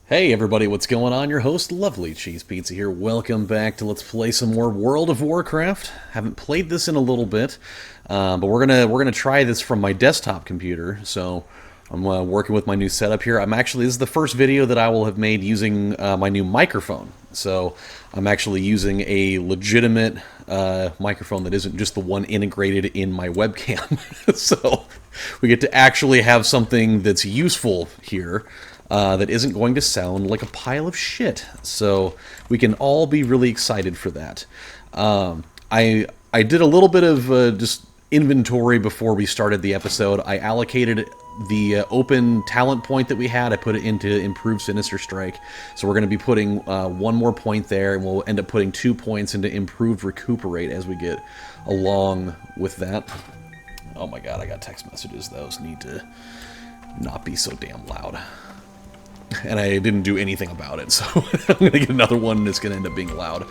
Hey everybody, what's going on? Your host, LovelyCheesePizza here. Welcome back to Let's Play some more World of Warcraft. Haven't played this in a little bit, but we're gonna try this from my desktop computer. So I'm working with my new setup here. This is the first video that I will have made using my new microphone. So I'm actually using a legitimate microphone that isn't just the one integrated in my webcam. So we get to actually have something that's useful here. That isn't going to sound like a pile of shit. So we can all be really excited for that. I did a little bit of just inventory before we started the episode. I allocated the open talent point that we had. I put it into Improved Sinister Strike. So we're going to be putting one more point there, and we'll end up putting 2 points into Improved Recuperate as we get along with that. Oh my god, I got text messages. Those need to not be so damn loud. And I didn't do anything about it, so I'm going to get another one that's going to end up being loud.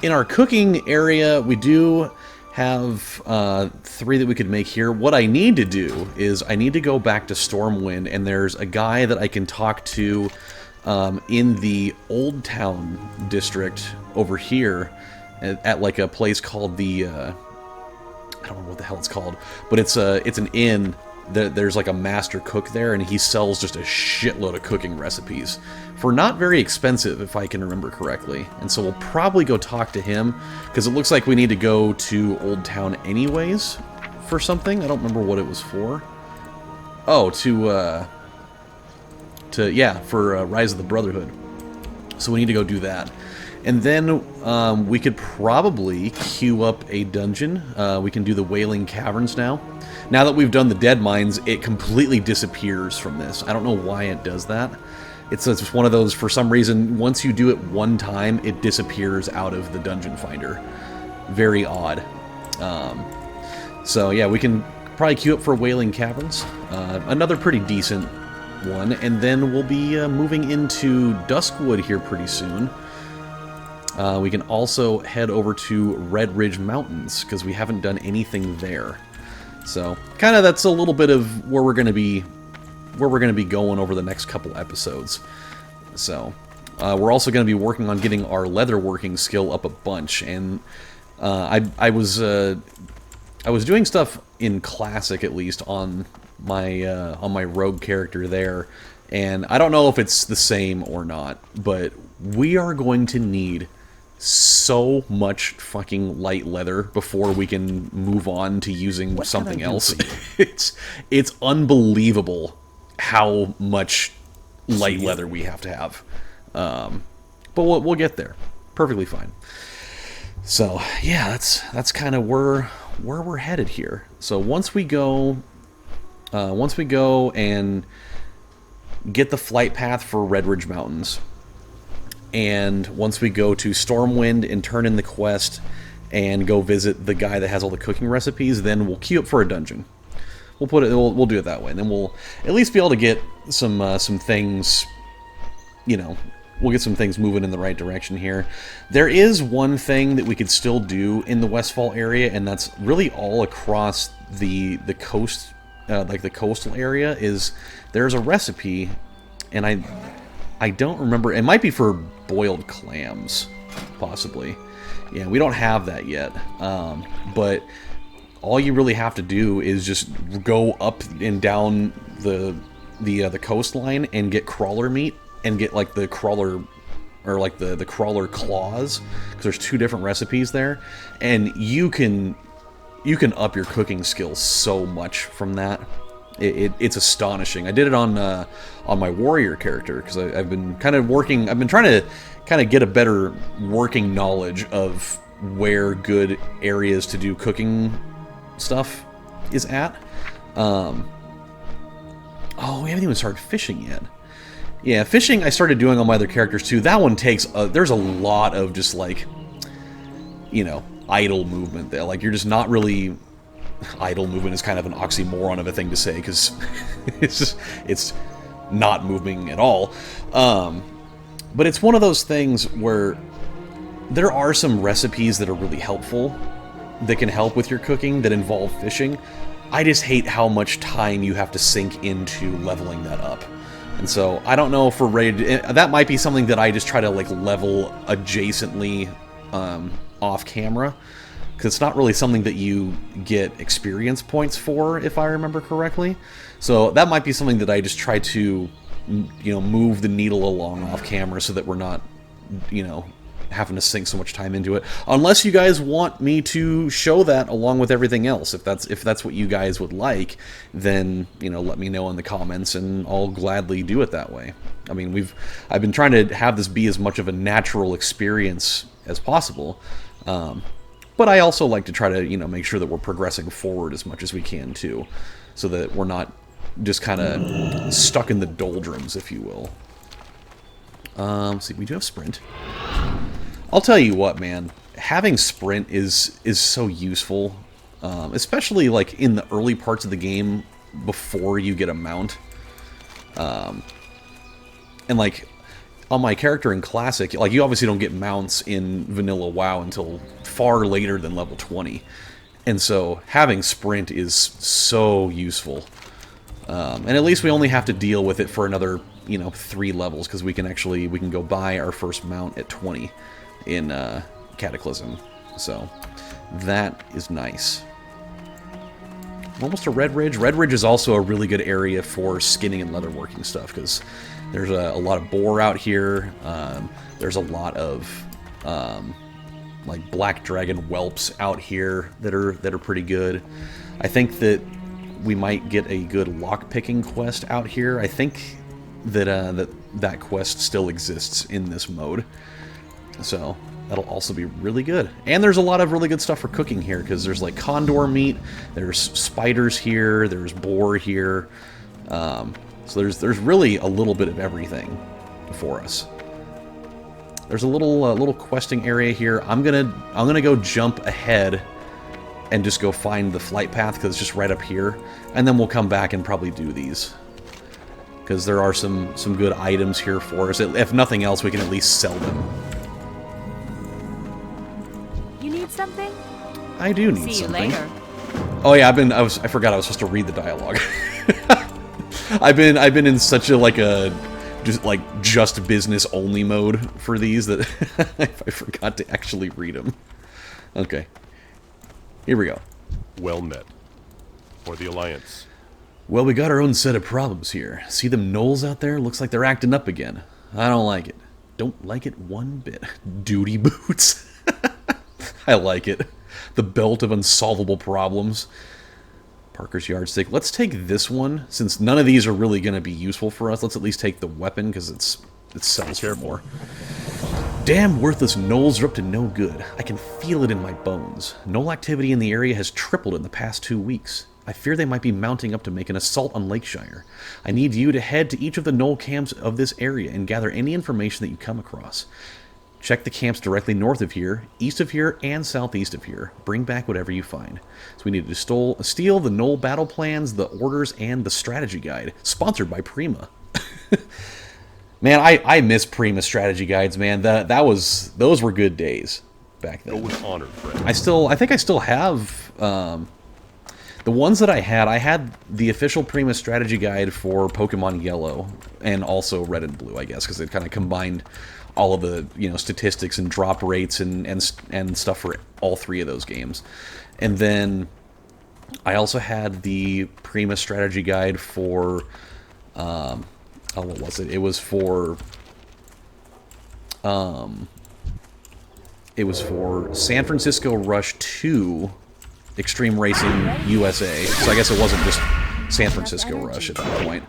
In our cooking area, we do have 3 that we could make here. What I need to do is I need to go back to Stormwind, and there's a guy that I can talk to in the Old Town district over here at like a place called the... I don't remember what the hell it's called, but it's an inn. There's like a master cook there, and he sells just a shitload of cooking recipes for not very expensive, if I can remember correctly. And so we'll probably go talk to him, because it looks like we need to go to Old Town anyways for something. I don't remember what it was for. Oh, for Rise of the Brotherhood. So we need to go do that. And then we could probably queue up a dungeon. We can do the Wailing Caverns now. Now that we've done the Dead Mines, it completely disappears from this. I don't know why it does that. It's just one of those, for some reason, once you do it one time, it disappears out of the Dungeon Finder. Very odd. So yeah, we can probably queue up for Wailing Caverns. Another pretty decent one. And then we'll be moving into Duskwood here pretty soon. We can also head over to Redridge Mountains, because we haven't done anything there. So, kind of that's a little bit of where we're going to be going over the next couple episodes. So, we're also going to be working on getting our leatherworking skill up a bunch, and I was doing stuff in Classic, at least on my rogue character there, and I don't know if it's the same or not, but we are going to need so much fucking light leather before we can move on to using something else. It's unbelievable how much light leather we have to have. But we'll get there. Perfectly fine. So yeah, that's kind of where we're headed here. So once we go and get the flight path for Redridge Mountains, and once we go to Stormwind and turn in the quest and go visit the guy that has all the cooking recipes, then we'll queue up for a dungeon. We'll do it that way, and then we'll at least be able to get some things, you know, we'll get some things moving in the right direction here. There is one thing that we could still do in the Westfall area, and that's really all across the coast, like the coastal area, is there's a recipe, and I don't remember. It might be for boiled clams, possibly. Yeah, we don't have that yet. But all you really have to do is just go up and down the coastline and get crawler meat and get like the crawler, or like the crawler claws, because there's 2 different recipes there, and you can up your cooking skills so much from that. It's astonishing. I did it on my warrior character, because I've been kind of working. I've been trying to kind of get a better working knowledge of where good areas to do cooking stuff is at. Oh, we haven't even started fishing yet. Yeah, fishing I started doing on my other characters too. That one takes there's a lot of just like, you know, idle movement there. Like, you're just not really... Idle movement is kind of an oxymoron of a thing to say, because it's not moving at all. But it's one of those things where there are some recipes that are really helpful, that can help with your cooking, that involve fishing. I just hate how much time you have to sink into leveling that up. And so I don't know if we're ready to, that might be something that I just try to like level adjacently off camera, because it's not really something that you get experience points for, if I remember correctly. So that might be something that I just try to, you know, move the needle along off camera so that we're not, you know, having to sink so much time into it. Unless you guys want me to show that along with everything else. If that's what you guys would like, then, you know, let me know in the comments and I'll gladly do it that way. I mean, I've been trying to have this be as much of a natural experience as possible. But I also like to try to, you know, make sure that we're progressing forward as much as we can too, so that we're not just kind of stuck in the doldrums, if you will. See, we do have sprint. I'll tell you what, man. Having sprint is so useful, especially like in the early parts of the game before you get a mount. And like on my character in Classic, like you obviously don't get mounts in Vanilla WoW until far later than level 20, and so having sprint is so useful. And at least we only have to deal with it for another, you know, 3 levels, because we can go buy our first mount at 20 in Cataclysm. So that is nice. We're almost to Redridge. Redridge is also a really good area for skinning and leatherworking stuff, because there's a lot of boar out here. There's a lot of like black dragon whelps out here that are pretty good. I think that we might get a good lockpicking quest out here. I think that that quest still exists in this mode, so that'll also be really good. And there's a lot of really good stuff for cooking here, because there's like condor meat, there's spiders here, there's boar here. So there's really a little bit of everything for us. There's a little questing area here. I'm gonna go jump ahead and just go find the flight path, because it's just right up here, and then we'll come back and probably do these, because there are some good items here for us. If nothing else, we can at least sell them. You need something? I do need See something. you later. Oh yeah, I forgot I was supposed to read the dialogue. I've been in such a just business only mode for these that I forgot to actually read them. Okay. Here we go. Well met. For the Alliance. Well, we got our own set of problems here. See them gnolls out there? Looks like they're acting up again. I don't like it. Don't like it one bit. Duty boots. I like it. The belt of unsolvable problems. Parker's yardstick. Let's take this one, since none of these are really going to be useful for us. Let's at least take the weapon, because it sells for more. Damn worthless gnolls are up to no good. I can feel it in my bones. Gnoll activity in the area has tripled in the past 2 weeks. I fear they might be mounting up to make an assault on Lakeshire. I need you to head to each of the gnoll camps of this area and gather any information that you come across. Check the camps directly north of here, east of here, and southeast of here. Bring back whatever you find. So we need to steal the gnoll battle plans, the orders, and the strategy guide. Sponsored by Prima. Man, I miss Prima strategy guides, man. Those were good days back then. Go with honor, friend. I think I still have the ones that I had the official Prima strategy guide for Pokemon Yellow and also Red and Blue, I guess, because it kind of combined all of the, you know, statistics and drop rates and stuff for all 3 of those games. And then I also had the Prima strategy guide for what was it? It was for San Francisco Rush 2 Extreme Racing USA. So I guess it wasn't just San Francisco Rush at that point.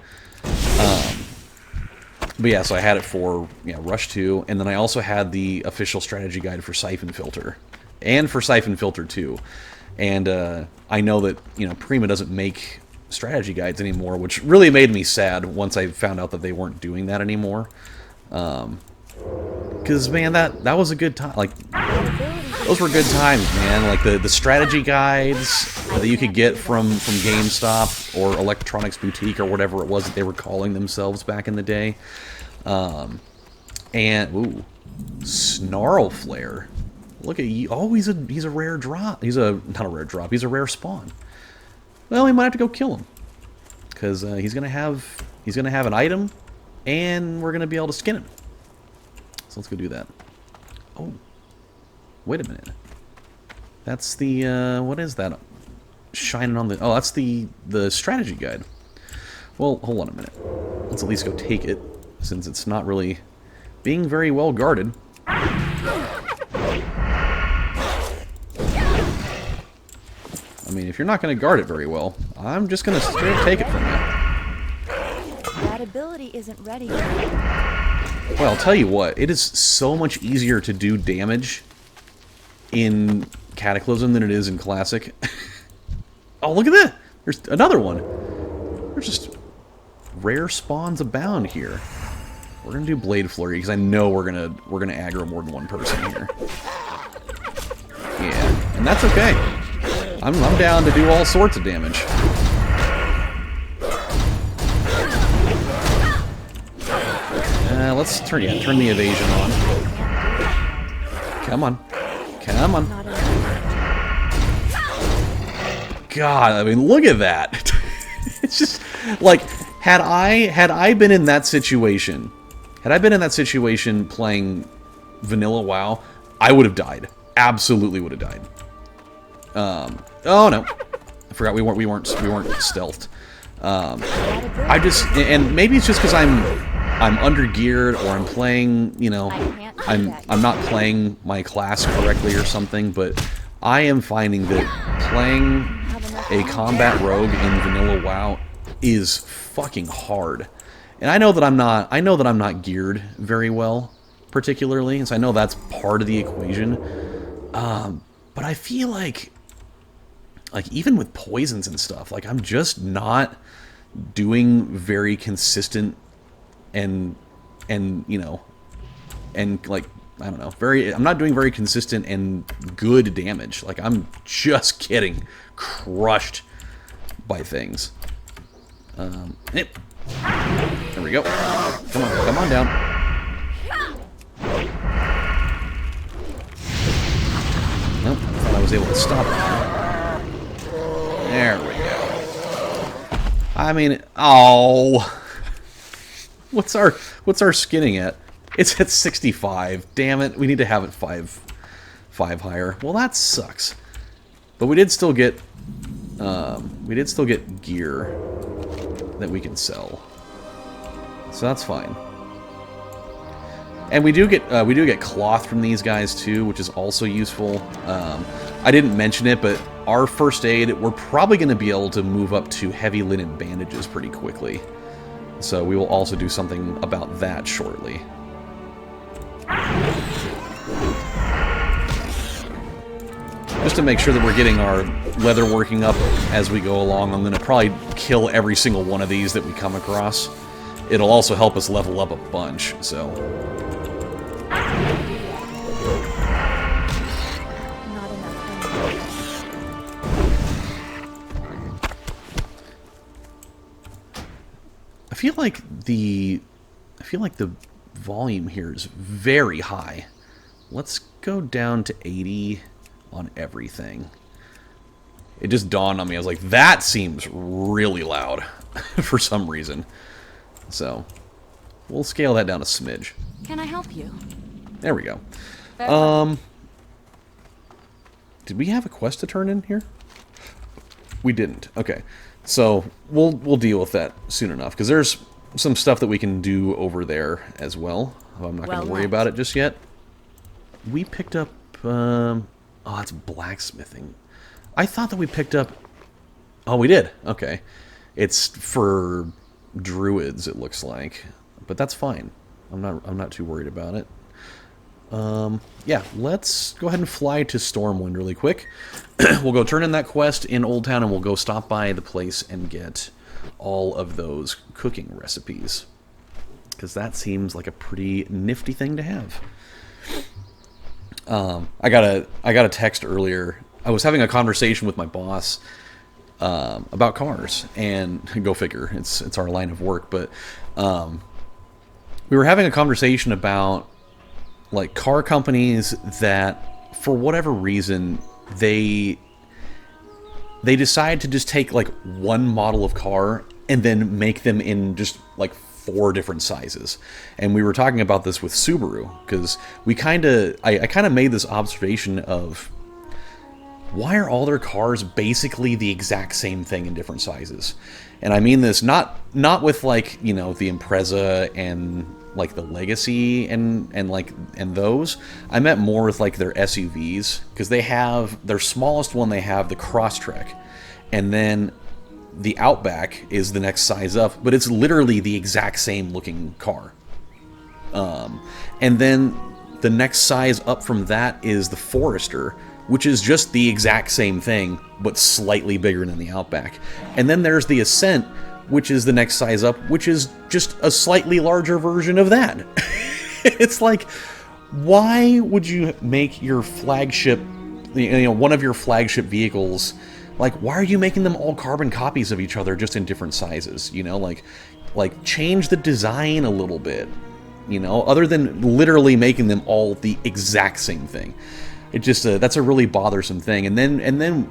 But yeah, so I had it for Rush 2, and then I also had the official strategy guide for Siphon Filter, and for Siphon Filter 2. And I know that, you know, Prima doesn't make strategy guides anymore, which really made me sad once I found out that they weren't doing that anymore. Because, man, that was a good time. Like, those were good times, man. Like, the strategy guides that you could get from GameStop or Electronics Boutique or whatever it was that they were calling themselves back in the day. And, ooh, Snarl Flare. Look at you. Oh, he's a rare drop. Not a rare drop. He's a rare spawn. Well, we might have to go kill him, because he's gonna have an item And we're going to be able to skin him. So let's go do that. Oh. Wait a minute. That's the, what is that? Shining on the... Oh, that's the strategy guide. Well, hold on a minute. Let's at least go take it, since it's not really being very well guarded. I mean, if you're not going to guard it very well, I'm just going to straight take it from you. That ability isn't ready yet. Well, I'll tell you what, it is so much easier to do damage in Cataclysm than it is in Classic. Oh, look at that! There's another one! There's just rare spawns abound here. We're gonna do Blade Flurry, because I know we're gonna aggro more than one person here. Yeah, and that's okay. I'm down to do all sorts of damage. Let's turn the evasion on. Come on. Come on. God, I mean, look at that. It's just like had I been in that situation, playing vanilla WoW, I would have died. Absolutely would have died. Oh no. I forgot we weren't stealthed. I just, and maybe it's just because I'm under geared, or I'm playing, you know, I'm not playing my class correctly or something, but I am finding that playing a combat rogue in vanilla WoW is fucking hard. And I know that I'm not geared very well, particularly, and so I know that's part of the equation. But I feel like even with poisons and stuff, like I'm just not doing very consistent and you know, and like, I don't know, I'm not doing very consistent and good damage. Like, I'm just getting crushed by things. There we go. Come on down. Nope, I thought I was able to stop it. There we go. I mean, oh. What's our skinning at? It's at 65. Damn it, we need to have it 5 higher. Well, that sucks. But we did still get gear that we can sell. So that's fine. And we do get cloth from these guys too, which is also useful. I didn't mention it, but our first aid, we're probably going to be able to move up to heavy linen bandages pretty quickly. So we will also do something about that shortly. Just to make sure that we're getting our leather working up as we go along, I'm going to probably kill every single one of these that we come across. It'll also help us level up a bunch, so... I feel like the volume here is very high. Let's go down to 80 on everything. It just dawned on me. I was like, that seems really loud for some reason. So, we'll scale that down a smidge. Can I help you? There we go. Did we have a quest to turn in here? We didn't. Okay. So, we'll deal with that soon enough, because there's some stuff that we can do over there as well. I'm not going to worry about it just yet. We picked up... oh, that's blacksmithing. I thought that we picked up... Oh, we did. Okay. It's for druids, it looks like. But that's fine. I'm not too worried about it. Yeah, let's go ahead and fly to Stormwind really quick. We'll go turn in that quest in Old Town, and we'll go stop by the place and get all of those cooking recipes. Because that seems like a pretty nifty thing to have. I got a text earlier. I was having a conversation with my boss about cars, and go figure, it's our line of work, but we were having a conversation about like car companies that for whatever reason they decide to just take like one model of car and then make them in just like 4 different sizes. And we were talking about this with Subaru, because I kind of made this observation of, why are all their cars basically the exact same thing in different sizes? And I mean this not with, like, you know, the Impreza and like the Legacy and those. I meant more with like their SUVs, because they have their smallest one, they have the Crosstrek, and then the Outback is the next size up, but it's literally the exact same looking car. And then the next size up from that is the Forester, which is just the exact same thing, but slightly bigger than the Outback. And then there's the Ascent, which is the next size up, which is just a slightly larger version of that. It's like, why would you make your flagship, you know, one of your flagship vehicles, like, why are you making them all carbon copies of each other just in different sizes? You know, like change the design a little bit, you know, other than literally making them all the exact same thing. It just, that's a really bothersome thing. And then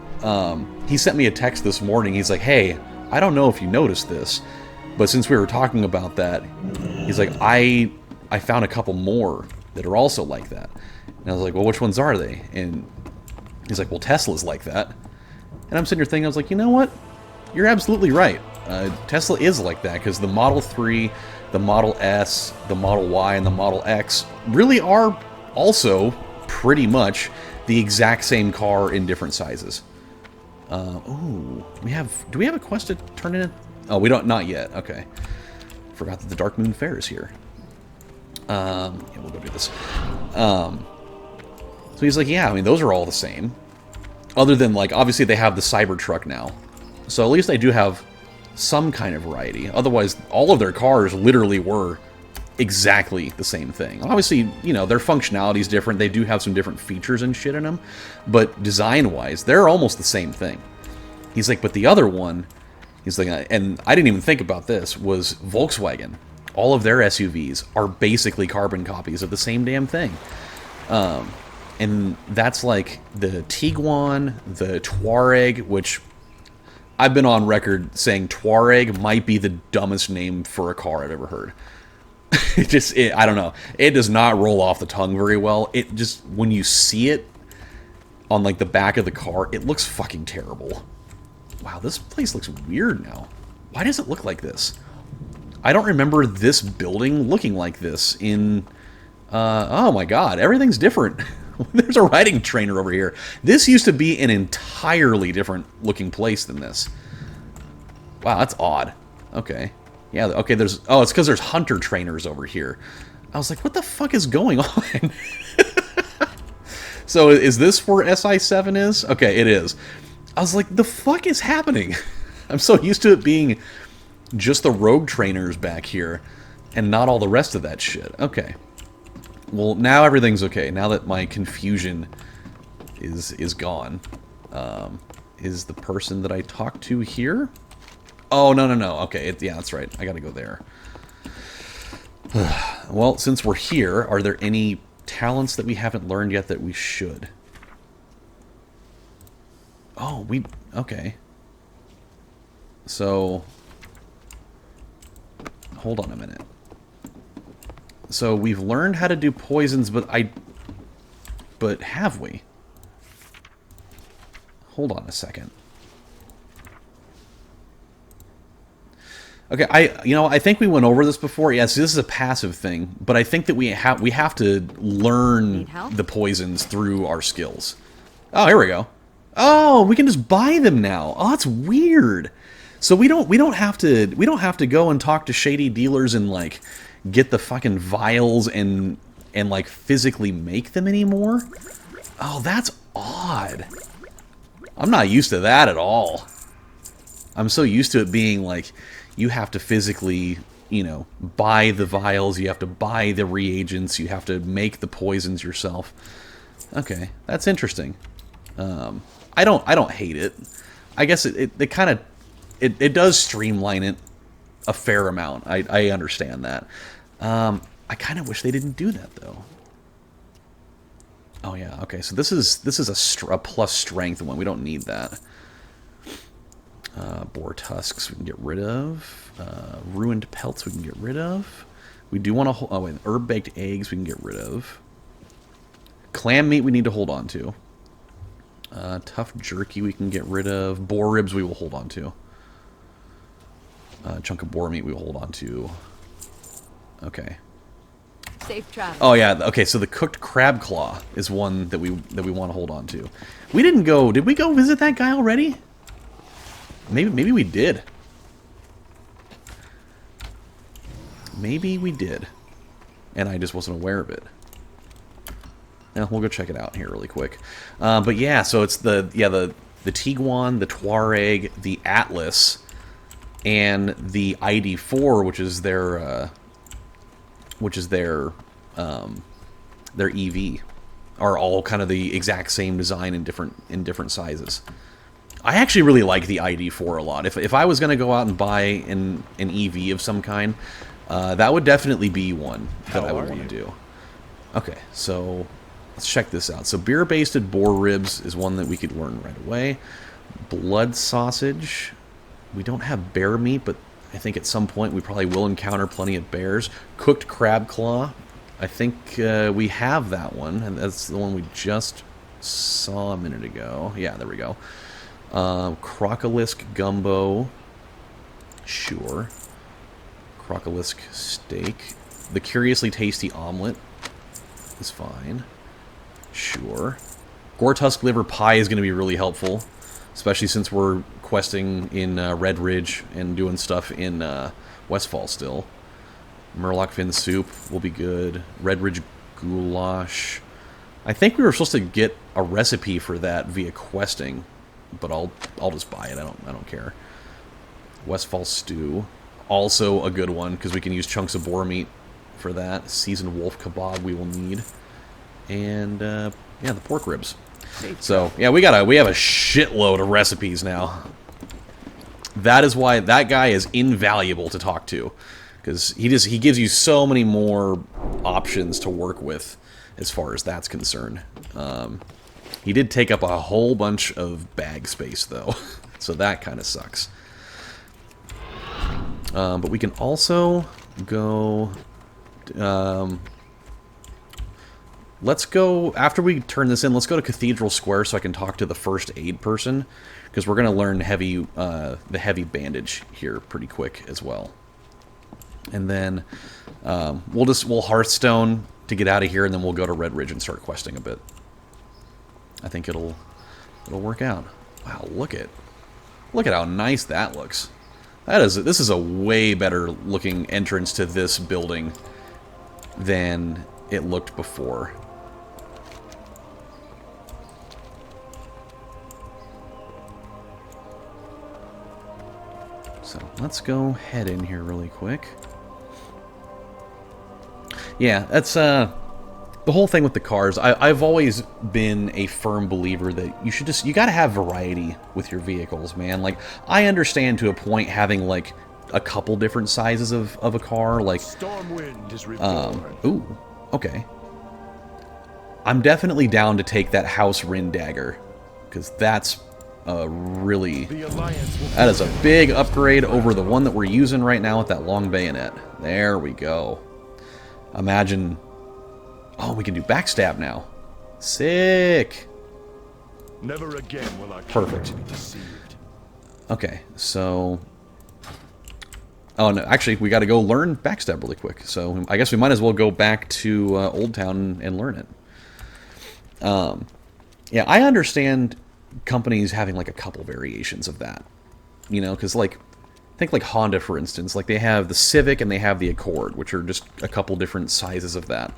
he sent me a text this morning. He's like, hey, I don't know if you noticed this, but since we were talking about that, he's like, I found a couple more that are also like that. And I was like, well, which ones are they? And he's like, well, Tesla's like that. And I'm sitting here thinking, I was like, you know what? You're absolutely right. Tesla is like that, because the Model 3, the Model S, the Model Y, and the Model X really are also pretty much the exact same car in different sizes. Ooh, do we have a quest to turn in? Oh, we don't, not yet. Okay. Forgot that the Dark Moon Fair is here. Yeah, we'll go do this. So he's like, yeah, I mean, those are all the same. Other than, like, obviously they have the Cybertruck now. So at least they do have some kind of variety. Otherwise, all of their cars literally were exactly the same thing. Obviously, you know, their functionality is different. They do have some different features and shit in them. But design-wise, they're almost the same thing. He's like, but the other one, he's like, and I didn't even think about this, was Volkswagen. All of their SUVs are basically carbon copies of the same damn thing. And that's like the Tiguan, the Touareg, which I've been on record saying Touareg might be the dumbest name for a car I've ever heard. I don't know. It does not roll off the tongue very well. It just, when you see it on like the back of the car, it looks fucking terrible. Wow, this place looks weird now. Why does it look like this? I don't remember this building looking like this in... oh my god, everything's different. There's a riding trainer over here. This used to be an entirely different looking place than this. Wow, that's odd. Okay. Yeah, okay, there's... Oh, it's because there's hunter trainers over here. I was like, what the fuck is going on? So, is this where SI7 is? Okay, it is. I was like, the fuck is happening? I'm so used to it being just the rogue trainers back here, and not all the rest of that shit. Okay. Well, now everything's okay. Now that my confusion is gone. Is the person that I talked to here? Oh, no. Okay, yeah, that's right. I gotta go there. Well, since we're here, are there any talents that we haven't learned yet that we should? Oh, okay. So, hold on a minute. So we've learned how to do poisons, but have we? Hold on a second. Okay, I think we went over this before. Yes, this is a passive thing, but I think that we have to learn the poisons through our skills. Oh, here we go. Oh, we can just buy them now. Oh, that's weird. So we don't have to go and talk to shady dealers and like get the fucking vials and like physically make them anymore? Oh, that's odd. I'm not used to that at all. I'm so used to it being like you have to physically, you know, buy the vials, you have to buy the reagents, you have to make the poisons yourself. Okay, that's interesting. I don't hate it. I guess it kind of it does streamline it a fair amount. I understand that. I kind of wish they didn't do that though. Oh yeah, okay. So this is a plus strength one. We don't need that. Boar tusks we can get rid of. Ruined pelts we can get rid of. We do want to... Oh, wait. Herb-baked eggs we can get rid of. Clam meat we need to hold on to. Tough jerky we can get rid of. Boar ribs we will hold on to. Chunk of boar meat we will hold on to. Okay. Safe travel. Oh yeah, okay, so the cooked crab claw is one that we want to hold on to. We didn't go... Did we go visit that guy already? Maybe we did. Maybe we did. And I just wasn't aware of it. Now, we'll go check it out here really quick. But yeah, so it's the Tiguan, the Tuareg, the Atlas, and the ID4, which is their EV, are all kind of the exact same design in different sizes. I actually really like the ID4 a lot. If I was going to go out and buy an EV of some kind, that would definitely be one that I would want to do. Okay, so let's check this out. So beer-basted boar ribs is one that we could learn right away. Blood sausage. We don't have bear meat, but I think at some point we probably will encounter plenty of bears. Cooked crab claw. I think we have that one, and that's the one we just saw a minute ago. Yeah, there we go. Crocolisk gumbo. Sure. Crocolisk steak. The curiously tasty omelet is fine. Sure. Gortusk liver pie is going to be really helpful, especially since we're questing in Redridge and doing stuff in Westfall still. Murloc fin soup will be good. Redridge goulash. I think we were supposed to get a recipe for that via questing, but I'll just buy it. I don't care. Westfall stew, also a good one because we can use chunks of boar meat for that. Seasoned wolf kebab we will need, and yeah, the pork ribs. So yeah, we have a shitload of recipes now. That is why that guy is invaluable to talk to, because he gives you so many more options to work with as far as that's concerned. He did take up a whole bunch of bag space though, so that kind of sucks. But we can also go. Let's go, after we turn this in, let's go to Cathedral Square so I can talk to the first aid person, because we're going to learn the heavy bandage here pretty quick as well. And then we'll Hearthstone to get out of here, and then we'll go to Redridge and start questing a bit. I think it'll work out. Wow, look at how nice that looks. This is a way better looking entrance to this building than it looked before. So let's go head in here really quick. Yeah, that's the whole thing with the cars. I've always been a firm believer that you gotta have variety with your vehicles, man. Like, I understand to a point having like a couple different sizes of a car, like Stormwind is reborn. Ooh, okay. I'm definitely down to take that House Rin dagger, because that's that is a big upgrade over the one that we're using right now with that long bayonet. There we go. Imagine... Oh, we can do backstab now. Sick! Never again will our Perfect. be deceived. Okay, so... Oh, no, actually, we got to go learn backstab really quick. So I guess we might as well go back to Old Town and learn it. Yeah, I understand companies having like a couple variations of that, you know, because like think like Honda, for instance, like they have the Civic and they have the Accord, which are just a couple different sizes of that,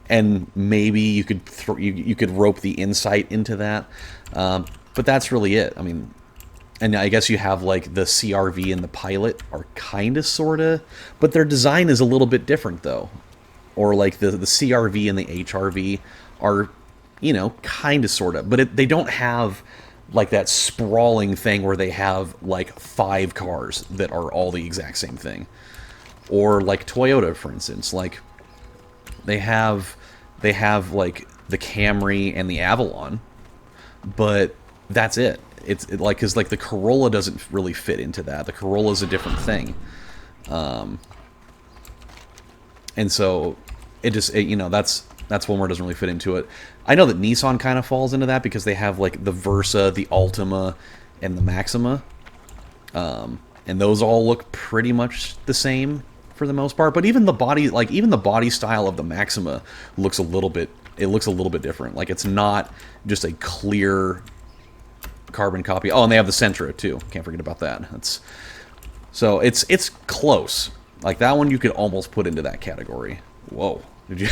and maybe you could you could rope the Insight into that, but that's really it. I mean, and I guess you have like the CRV and the Pilot are kind of sorta, but their design is a little bit different though, or like the CRV and the HRV are, you know, kind of sorta, but they don't have like that sprawling thing where they have like 5 cars that are all the exact same thing. Or like Toyota, for instance, like they have like the Camry and the Avalon, but that's it. like, because like the Corolla doesn't really fit into that. The Corolla's a different thing. And so you know, that's one where it doesn't really fit into it. I know that Nissan kind of falls into that because they have like the Versa, the Altima, and the Maxima. And those all look pretty much the same for the most part. But even the body, like even the body style of the Maxima looks a little bit different. Like it's not just a clear carbon copy. Oh, and they have the Sentra too. Can't forget about that. So it's close. Like that one you could almost put into that category. Whoa. Did you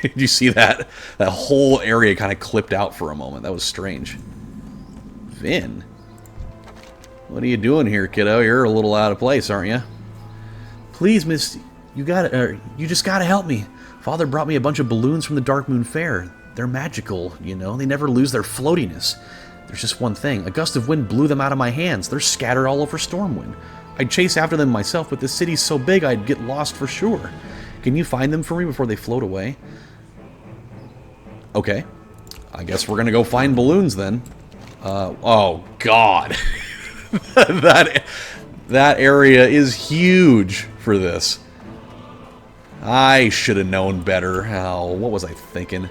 did you see that? That whole area kind of clipped out for a moment. That was strange. Vin. What are you doing here, kiddo? You're a little out of place, aren't you? Please, miss, you just gotta help me. Father brought me a bunch of balloons from the Dark Moon Fair. They're magical, you know. They never lose their floatiness. There's just one thing. A gust of wind blew them out of my hands. They're scattered all over Stormwind. I'd chase after them myself, but this city's so big I'd get lost for sure. Can you find them for me before they float away? Okay. I guess we're gonna go find balloons then. Oh, God. that area is huge for this. I should have known better. What was I thinking?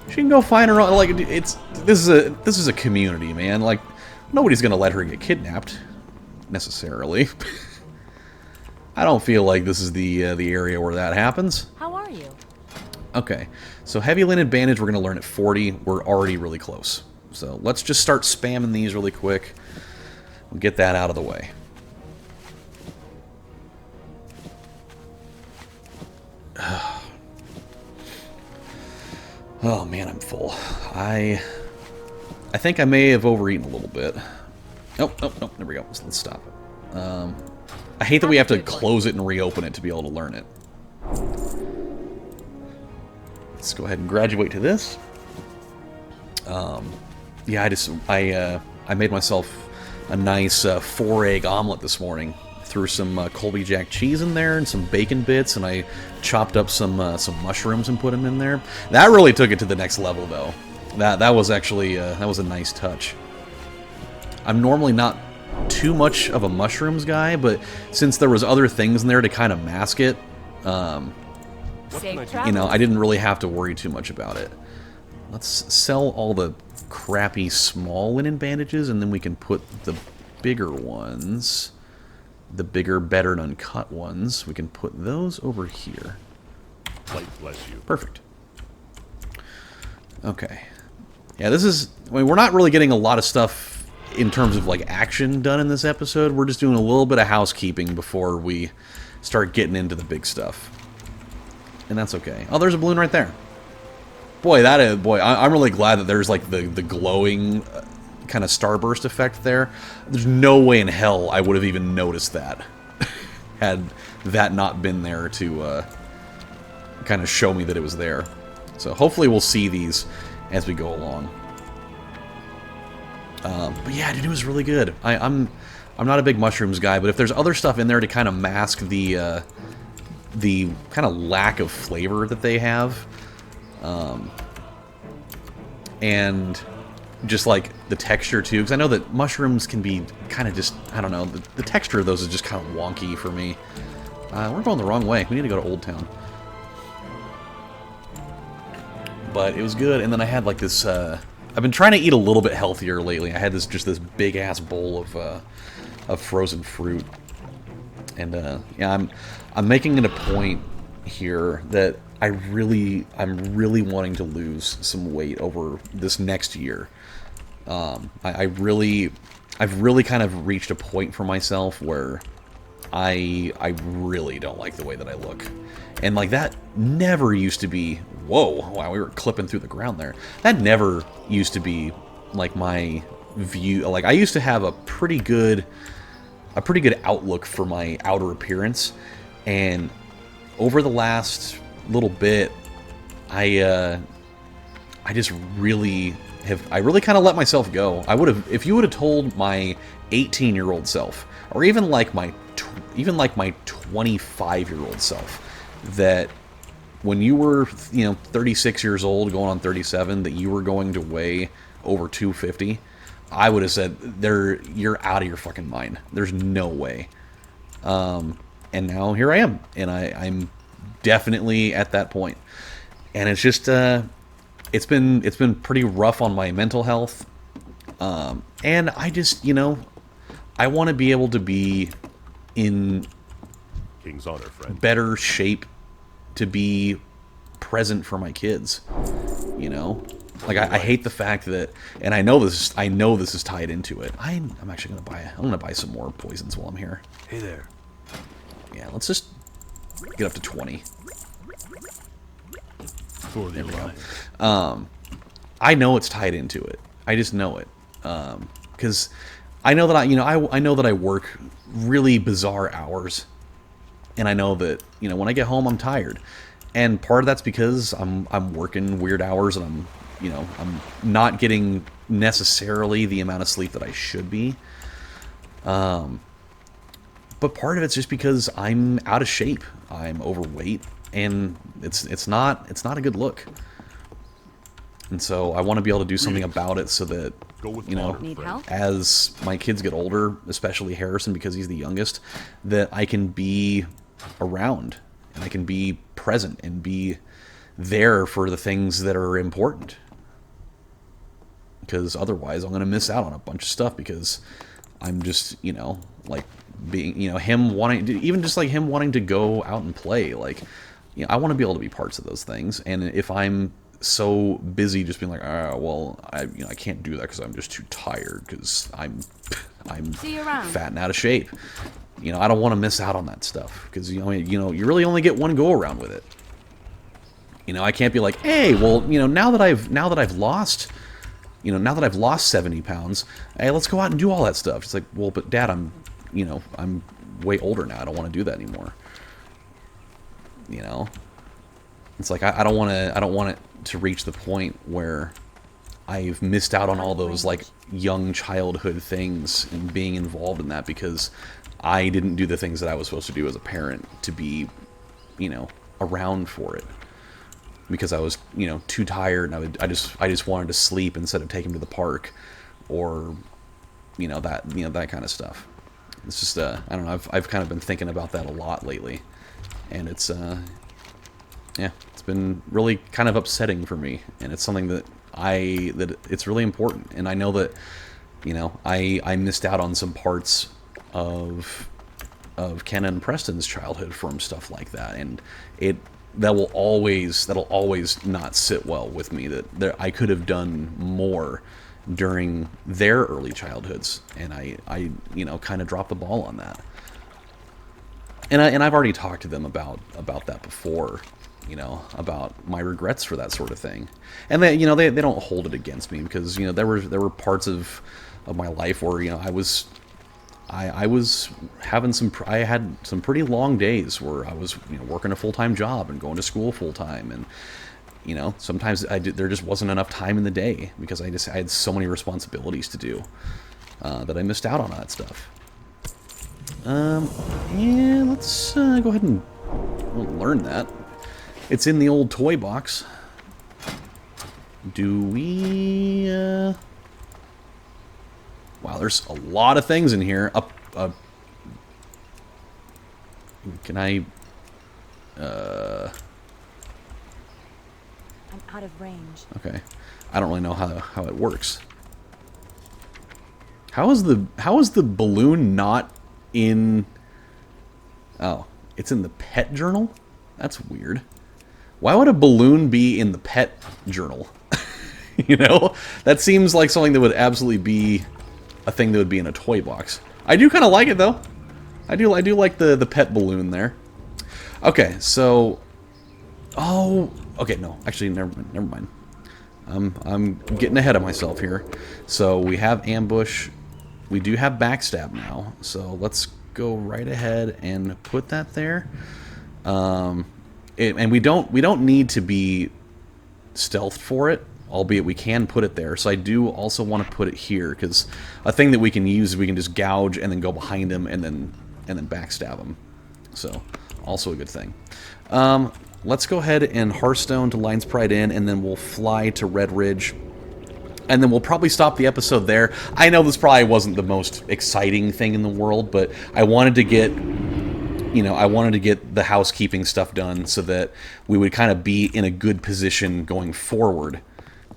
She can go find her own. Like this is a community, man. Like nobody's gonna let her get kidnapped necessarily. I don't feel like this is the area where that happens. How are you? Okay, so heavy linen bandage we're gonna learn at 40. We're already really close. So let's just start spamming these really quick. We'll get that out of the way. Oh man, I'm full. I think I may have overeaten a little bit. Nope, there we go. Let's stop it. I hate that we have to close it and reopen it to be able to learn it. Let's go ahead and graduate to this. Yeah, I made myself a nice 4-egg omelet this morning. Threw some Colby Jack cheese in there and some bacon bits, and I chopped up some mushrooms and put them in there. That really took it to the next level, though. That was actually that was a nice touch. I'm normally not too much of a mushrooms guy, but since there was other things in there to kind of mask it, you know, I didn't really have to worry too much about it. Let's sell all the crappy small linen bandages, and then we can put the bigger ones, the bigger, better, and uncut ones, we can put those over here. Light bless you. Perfect. Okay. Yeah, this is... I mean, we're not really getting a lot of stuff in terms of, like, action done in this episode. We're just doing a little bit of housekeeping before we start getting into the big stuff. And that's okay. Oh, there's a balloon right there. Boy, I'm really glad that there's, like, the glowing kind of starburst effect there. There's no way in hell I would have even noticed that had that not been there to kind of show me that it was there. So hopefully we'll see these as we go along. But yeah, dude, it was really good. I'm not a big mushrooms guy, but if there's other stuff in there to kind of mask the kind of lack of flavor that they have, and just like the texture too, because I know that mushrooms can be kind of just, I don't know, the texture of those is just kind of wonky for me. We're going the wrong way. We need to go to Old Town. But it was good, and then I had like this, I've been trying to eat a little bit healthier lately. I had this big ass bowl of frozen fruit. And yeah, I'm making it a point here that I'm really wanting to lose some weight over this next year. I've really kind of reached a point for myself where I really don't like the way that I look. And like that never used to be, whoa, wow, we were clipping through the ground there. That never used to be like my view. Like I used to have a pretty good outlook for my outer appearance, and over the last little bit, I just really kind of let myself go. I would have, if you would have told my 18-year-old self, or even like my 25-year-old self, that when you were, 36 years old, going on 37, that you were going to weigh over 250, I would have said, you're out of your fucking mind. There's no way. And now here I am, and I'm definitely at that point. And it's just, it's been pretty rough on my mental health. And I just, I want to be able to be in King's honor, friend. better shape to be present for my kids. Like I hate the fact that, and I know this is tied into it. I'm actually gonna buy some more poisons while I'm here. Hey there. Yeah, let's just get up to 20. For the Alliance. I know it's tied into it. I just know it, because I know that I know that I work really bizarre hours, and I know that when I get home I'm tired, and part of that's because I'm working weird hours, and I'm not getting necessarily the amount of sleep that I should be. But part of it's just because I'm out of shape. I'm overweight, and it's not a good look. And so I want to be able to do something about it so that, Go with honor, Need friend. help? as my kids get older, especially Harrison because he's the youngest, that I can be around and I can be present and be there for the things that are important. Because otherwise I'm going to miss out on a bunch of stuff because I'm just, like being, him wanting to, even just like him wanting to go out and play. Like, I want to be able to be parts of those things. And if I'm so busy just being like, well, I can't do that because I'm just too tired because I'm See you around. fat and out of shape. I don't want to miss out on that stuff because you really only get one go around with it. I can't be like, hey, well, now that I've lost 70 pounds, hey, let's go out and do all that stuff. It's like, well, but Dad, I'm way older now. I don't want to do that anymore. It's like I don't want it to reach the point where I've missed out on all those like young childhood things and being involved in that because I didn't do the things that I was supposed to do as a parent to be, around for it. Because I was, too tired, and I just wanted to sleep instead of take him to the park, or, that kind of stuff. It's just, I don't know. I've kind of been thinking about that a lot lately, and it's, yeah, it's been really kind of upsetting for me, and it's something that it's really important, and I know that, I missed out on some parts of Kenna and Preston's childhood from stuff like that, and that'll always not sit well with me, that I could have done more during their early childhoods, and I kind of dropped the ball on that. And I've already talked to them about that before, about my regrets for that sort of thing. And they don't hold it against me because, there were parts of my life where, I had some pretty long days where I was working a full-time job and going to school full-time, and sometimes there just wasn't enough time in the day because I had so many responsibilities to do that I missed out on that stuff. And let's go ahead and learn that. It's in the old toy box. Do we Wow, there's a lot of things in here. Can I... I'm out of range. Okay. I don't really know how it works. How is the balloon not in... Oh, it's in the pet journal? That's weird. Why would a balloon be in the pet journal? That seems like something that would absolutely be a thing that would be in a toy box. I do kind of like it though. I do like the pet balloon there. Okay, so okay, no, actually never mind. I'm getting ahead of myself here. So we have ambush. We do have backstab now. So let's go right ahead and put that there. And we don't need to be stealthed for it, albeit we can put it there. So I do also want to put it here, because a thing that we can use is we can just gouge and then go behind him and then backstab him. So also a good thing. Let's go ahead and Hearthstone to Lion's Pride Inn, and then we'll fly to Redridge. And then we'll probably stop the episode there. I know this probably wasn't the most exciting thing in the world, but I wanted to get, I wanted to get the housekeeping stuff done so that we would kind of be in a good position going forward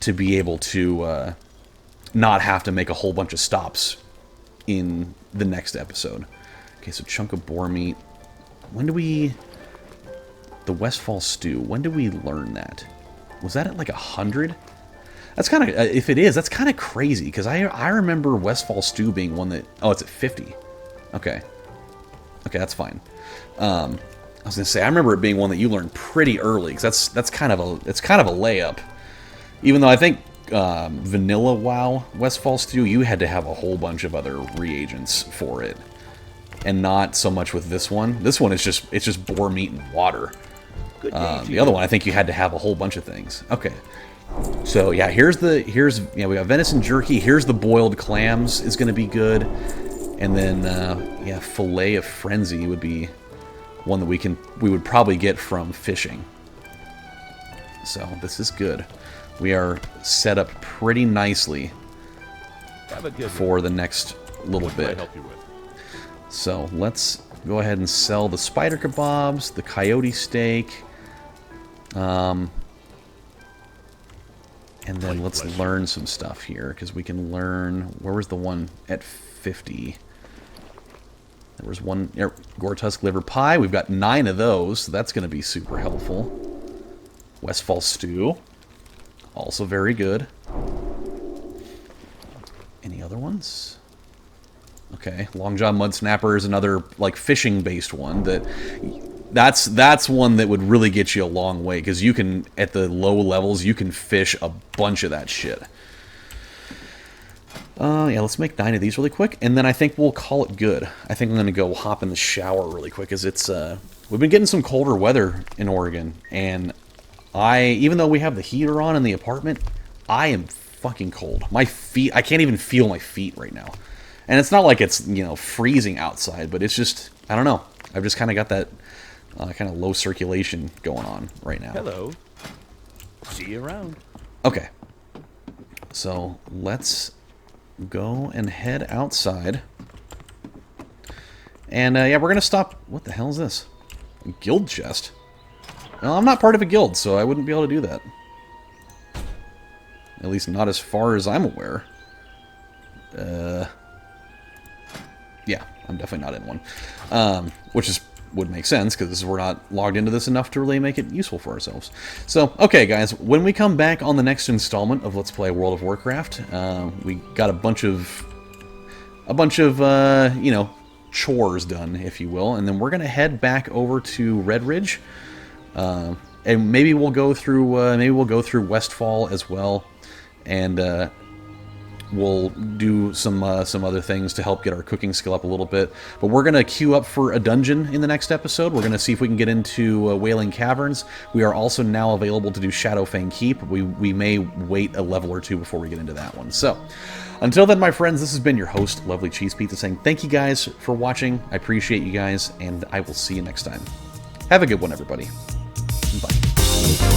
to be able to not have to make a whole bunch of stops in the next episode. Okay, so chunk of boar meat. When do we... The Westfall stew, when did we learn that? Was that at like 100? That's kind of... if it is, that's kind of crazy, because I remember Westfall stew being one that... Oh, it's at 50. Okay. Okay, that's fine. I was going to say, I remember it being one that you learned pretty early, because that's kind of a layup. Even though I think vanilla WoW Westfall stew, you had to have a whole bunch of other reagents for it. And not so much with this one. This one is just boar meat and water. The other one, I think you had to have a whole bunch of things. Okay. So yeah, we got venison jerky. Here's the boiled clams is going to be good. And then yeah, fillet of frenzy would be one that we would probably get from fishing. So this is good. We are set up pretty nicely for the next little bit. So let's go ahead and sell the spider kebabs, the coyote steak, and then let's learn some stuff here, because we can learn... Where was the one at 50? There was one... Gortusk liver pie. We've got 9 of those, so that's going to be super helpful. Westfall stew. Also very good. Any other ones? Okay, Long John Mud Snapper is another, like, fishing-based one. That's one that would really get you a long way, because you can, at the low levels, you can fish a bunch of that shit. Yeah, let's make 9 of these really quick, and then I think we'll call it good. I think I'm going to go hop in the shower really quick, because it's, we've been getting some colder weather in Oregon, and even though we have the heater on in the apartment, I am fucking cold. My feet, I can't even feel my feet right now. And it's not like it's, freezing outside, but it's just, I don't know. I've just kind of got that kind of low circulation going on right now. Hello. See you around. Okay. So let's go and head outside. And yeah, we're going to stop. What the hell is this? A guild chest? Well, I'm not part of a guild, so I wouldn't be able to do that. At least not as far as I'm aware. Yeah, I'm definitely not in one. Which would make sense, because we're not logged into this enough to really make it useful for ourselves. So, okay, guys, when we come back on the next installment of Let's Play World of Warcraft, we got a bunch of chores done, if you will, and then we're going to head back over to Redridge, and maybe we'll go through Westfall as well, and we'll do some other things to help get our cooking skill up a little bit. But we're going to queue up for a dungeon in the next episode. We're going to see if we can get into Wailing Caverns. We are also now available to do Shadowfang Keep. We may wait a level or two before we get into that one. So, until then, my friends, this has been your host, Lovely Cheese Pizza, saying thank you guys for watching. I appreciate you guys, and I will see you next time. Have a good one, everybody. Bye.